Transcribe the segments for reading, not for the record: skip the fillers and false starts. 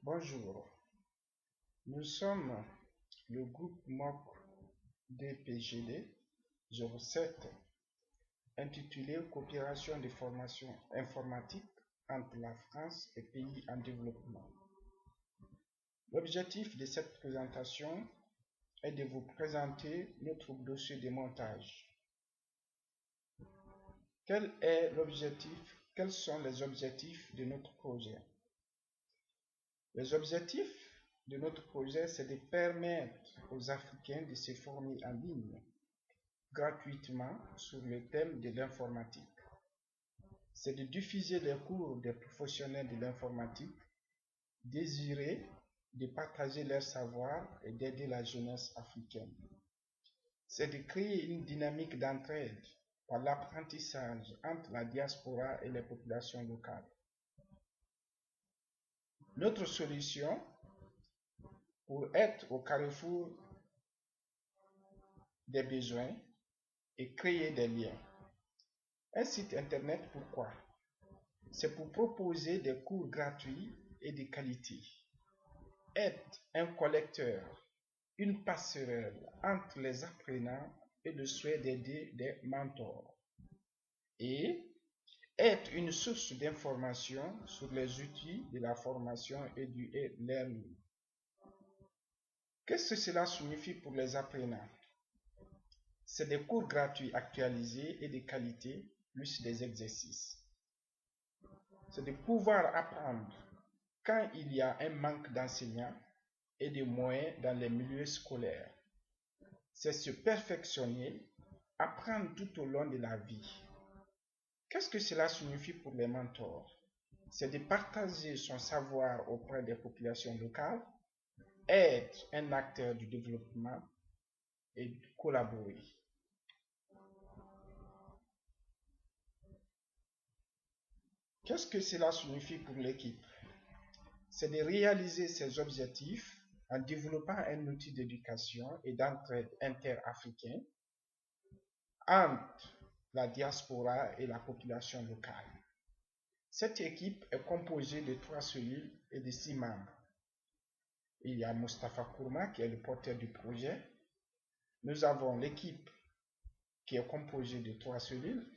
Bonjour, nous sommes le groupe MOC DPGD 07 intitulé Coopération de formation informatique entre la France et pays en développement. L'objectif de cette présentation est de vous présenter notre dossier de montage. Quel est l'objectif? Quels sont les objectifs de notre projet? Les objectifs de notre projet, c'est de permettre aux Africains de se former en ligne gratuitement sur le thème de l'informatique. C'est de diffuser les cours des professionnels de l'informatique désirés de partager leur savoir et d'aider la jeunesse africaine. C'est de créer une dynamique d'entraide par l'apprentissage entre la diaspora et les populations locales. Notre solution pour être au carrefour des besoins et créer des liens. Un site internet, pourquoi? C'est pour proposer des cours gratuits et de qualité. Être un collecteur, une passerelle entre les apprenants et le souhait d'aider des mentors. Et être une source d'information sur les outils de la formation et du e-learning. Qu'est-ce que cela signifie pour les apprenants? C'est des cours gratuits actualisés et de qualité, plus des exercices. C'est de pouvoir apprendre quand il y a un manque d'enseignants et de moyens dans les milieux scolaires. C'est se perfectionner, apprendre tout au long de la vie. Qu'est-ce que cela signifie pour les mentors? C'est de partager son savoir auprès des populations locales, être un acteur du développement et collaborer. Qu'est-ce que cela signifie pour l'équipe? C'est de réaliser ces objectifs en développant un outil d'éducation et d'entraide interafricain entre la diaspora et la population locale. Cette équipe est composée de 3 cellules et de 6 membres. Il y a Moustapha Kourma qui est le porteur du projet. Nous avons l'équipe qui est composée de 3 cellules.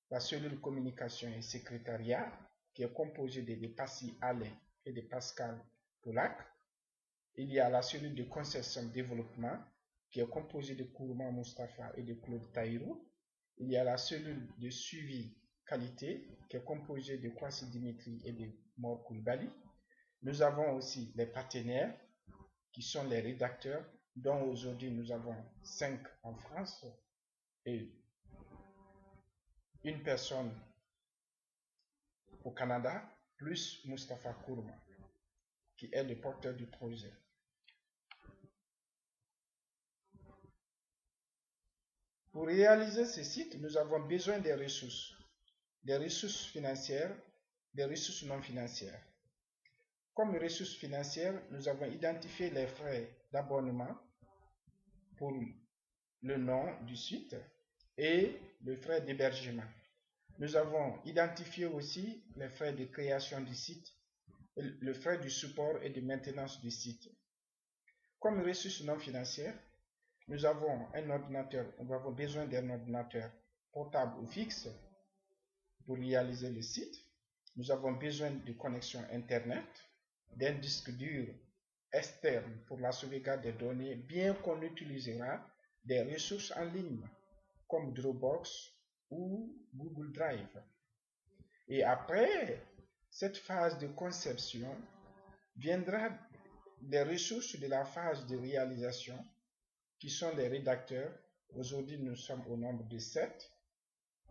La cellule communication et secrétariat qui est composée de Passy Alain et de Pascal Poulac. Il y a la cellule de conception développement qui est composée de Kourma Moustapha et de Claude Taïrou. Il y a la cellule de suivi qualité qui est composée de Kwasi Dimitri et de Mor Koulibaly. Nous avons aussi les partenaires qui sont les rédacteurs, dont aujourd'hui nous avons 5 en France et une personne au Canada, plus Moustapha Kourma, qui est le porteur du projet. Pour réaliser ce site, nous avons besoin des ressources financières, des ressources non financières. Comme ressources financières, nous avons identifié les frais d'abonnement pour le nom du site et le frais d'hébergement. Nous avons identifié aussi les frais de création du site, le frais du support et de maintenance du site. Comme ressources non financières, nous avons besoin d'un ordinateur portable ou fixe pour réaliser le site. Nous avons besoin de connexion Internet, d'un disque dur externe pour la sauvegarde des données, bien qu'on utilisera des ressources en ligne comme Dropbox ou Google Drive. Et après cette phase de conception, viendra des ressources de la phase de réalisation qui sont les rédacteurs. Aujourd'hui, nous sommes au nombre de 7.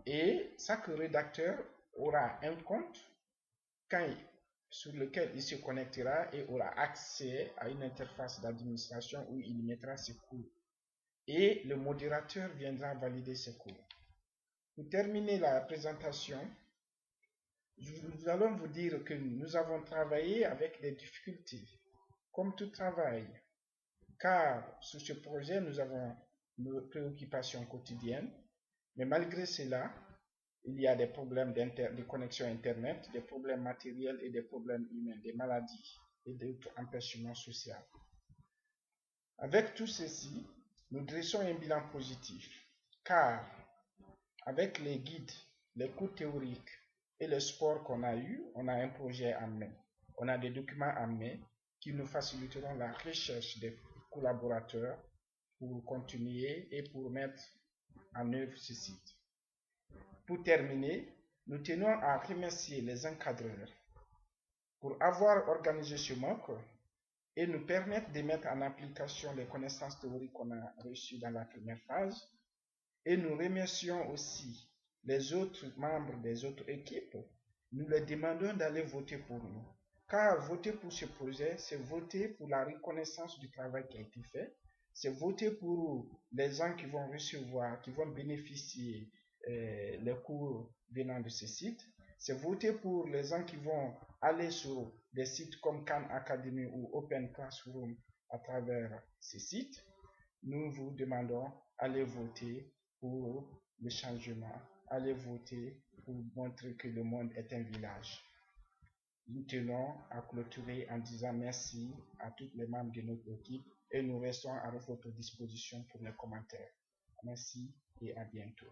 Et chaque rédacteur aura un compte sur lequel il se connectera et aura accès à une interface d'administration où il mettra ses cours. Et le modérateur viendra valider ses cours. Pour terminer la présentation, nous allons vous dire que nous avons travaillé avec des difficultés, comme tout travail, car sur ce projet, nous avons nos préoccupations quotidiennes, mais malgré cela, il y a des problèmes de connexion Internet, des problèmes matériels et des problèmes humains, des maladies et d'autres empêchements sociaux. Avec tout ceci, nous dressons un bilan positif, car avec les guides, les cours théoriques et le sport qu'on a eu, on a un projet en main. On a des documents en main qui nous faciliteront la recherche des collaborateurs pour continuer et pour mettre en œuvre ce site. Pour terminer, nous tenons à remercier les encadreurs pour avoir organisé ce MOOC et nous permettre de mettre en application les connaissances théoriques qu'on a reçues dans la première phase. Et nous remercions aussi les autres membres des autres équipes. Nous leur demandons d'aller voter pour nous. Car voter pour ce projet, c'est voter pour la reconnaissance du travail qui a été fait. C'est voter pour les gens qui vont recevoir, qui vont bénéficier les cours venant de ce site. C'est voter pour les gens qui vont aller sur des sites comme Khan Academy ou Open Classroom à travers ces sites. Nous vous demandons d'aller voter pour le changement, allez voter pour montrer que le monde est un village. Nous tenons à clôturer en disant merci à tous les membres de notre équipe et nous restons à votre disposition pour les commentaires. Merci et à bientôt.